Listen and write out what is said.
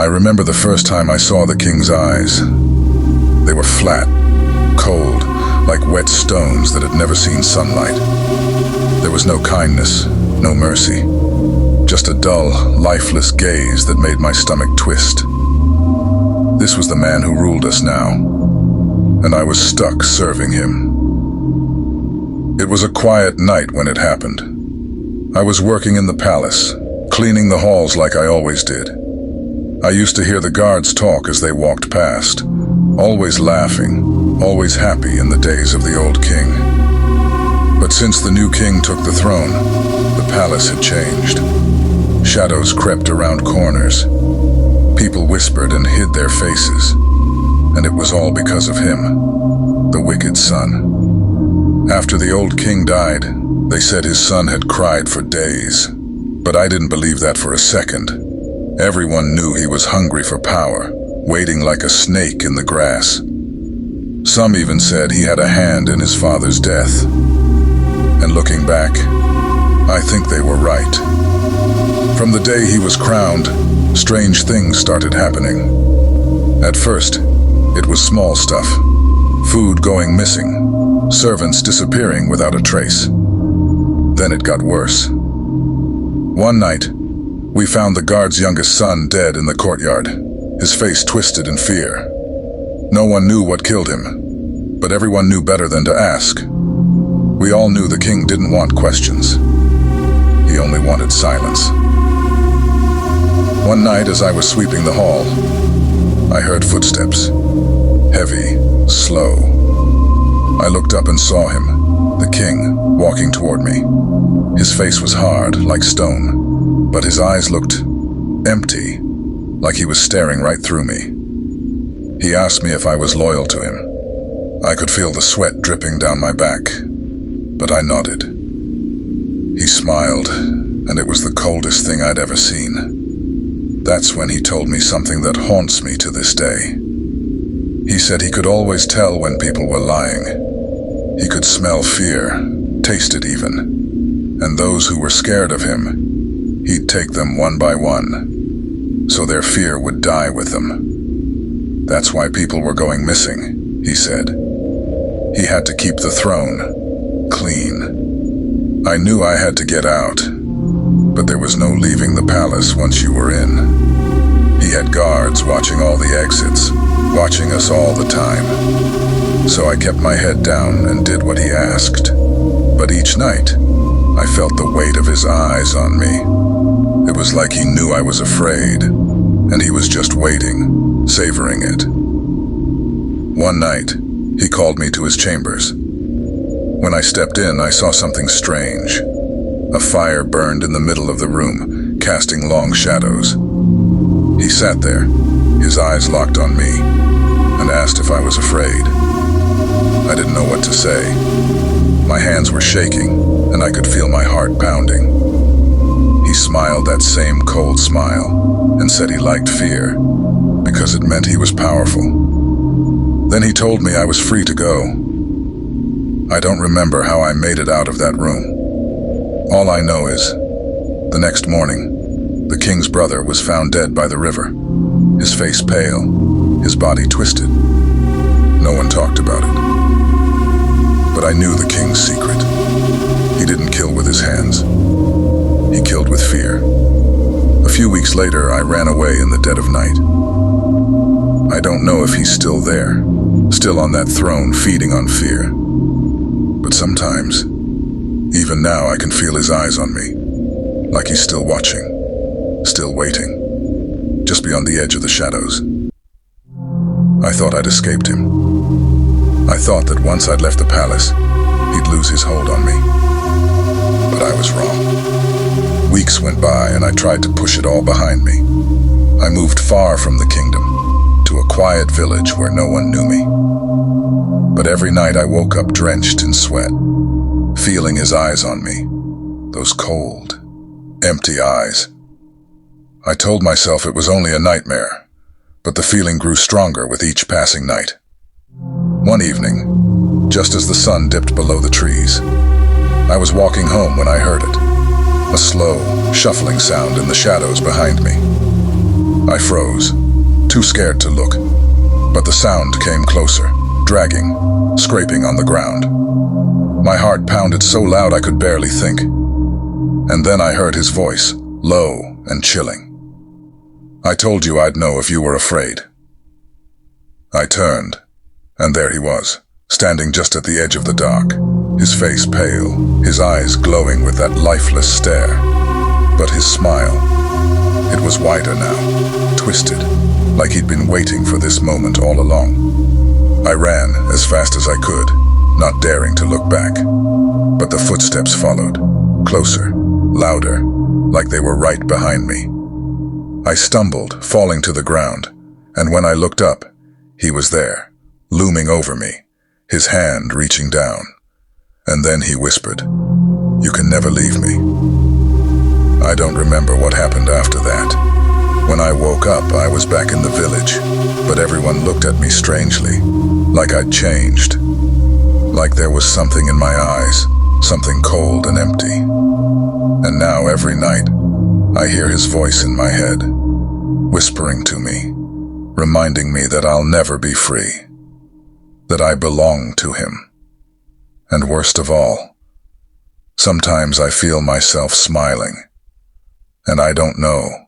I remember the first time I saw the king's eyes. They were flat, cold, like wet stones that had never seen sunlight. There was no kindness, no mercy, just a dull, lifeless gaze that made my stomach twist. This was the man who ruled us now, and I was stuck serving him. It was a quiet night when it happened. I was working in the palace, cleaning the halls like I always did. I used to hear the guards talk as they walked past, always laughing, always happy in the days of the old king. But since the new king took the throne, the palace had changed. Shadows crept around corners. People whispered and hid their faces. And it was all because of him, the wicked son. After the old king died, they said his son had cried for days. But I didn't believe that for a second. Everyone knew he was hungry for power, waiting like a snake in the grass. Some even said he had a hand in his father's death. And looking back, I think they were right. From the day he was crowned, strange things started happening. At first, it was small stuff. Food going missing, servants disappearing without a trace. Then it got worse. One night, we found the guard's youngest son dead in the courtyard, his face twisted in fear. No one knew what killed him, but everyone knew better than to ask. We all knew the king didn't want questions. He only wanted silence. One night as I was sweeping the hall, I heard footsteps. Heavy, slow. I looked up and saw him, the king, walking toward me. His face was hard, like stone, but his eyes looked empty, like he was staring right through me. He asked me if I was loyal to him. I could feel the sweat dripping down my back, but I nodded. He smiled, and it was the coldest thing I'd ever seen. That's when he told me something that haunts me to this day. He said he could always tell when people were lying. He could smell fear, taste it even. And those who were scared of him, he'd take them one by one, so their fear would die with them. That's why people were going missing, he said. He had to keep the throne clean. I knew I had to get out, but there was no leaving the palace once you were in. He had guards watching all the exits, watching us all the time. So I kept my head down and did what he asked. But each night, I felt the weight of his eyes on me. It was like he knew I was afraid, and he was just waiting, savoring it. One night, he called me to his chambers. When I stepped in, I saw something strange. A fire burned in the middle of the room, casting long shadows. He sat there, his eyes locked on me, and asked if I was afraid. I didn't know what to say. My hands were shaking, and I could feel my heart pounding. He smiled that same cold smile, and said he liked fear, because it meant he was powerful. Then he told me I was free to go. I don't remember how I made it out of that room. All I know is, the next morning, the king's brother was found dead by the river, his face pale, his body twisted. No one talked about it. But I knew the king's secret. He didn't kill with his hands. He killed with fear. A few weeks later, I ran away in the dead of night. I don't know if he's still there, still on that throne feeding on fear. But sometimes, even now, I can feel his eyes on me, like he's still watching, still waiting, just beyond the edge of the shadows. I thought I'd escaped him. I thought that once I'd left the palace, he'd lose his hold on me. But I was wrong. Weeks went by and I tried to push it all behind me. I moved far from the kingdom, to a quiet village where no one knew me. But every night I woke up drenched in sweat, feeling his eyes on me, those cold, empty eyes. I told myself it was only a nightmare, but the feeling grew stronger with each passing night. One evening, just as the sun dipped below the trees, I was walking home when I heard it, a slow, shuffling sound in the shadows behind me. I froze, too scared to look, but the sound came closer, dragging, scraping on the ground. My heart pounded so loud I could barely think. And then I heard his voice, low and chilling. "I told you I'd know if you were afraid." I turned, and there he was, standing just at the edge of the dark, his face pale, his eyes glowing with that lifeless stare. But his smile, it was wider now, twisted, like he'd been waiting for this moment all along. I ran as fast as I could, not daring to look back. But the footsteps followed, closer, louder, like they were right behind me. I stumbled, falling to the ground, and when I looked up, he was there, looming over me, his hand reaching down. And then he whispered, "You can never leave me." I don't remember what happened after that. When I woke up, I was back in the village, but everyone looked at me strangely, like I'd changed. Like there was something in my eyes, something cold and empty. And now every night, I hear his voice in my head, whispering to me, reminding me that I'll never be free, that I belong to him. And worst of all, sometimes I feel myself smiling, and I don't know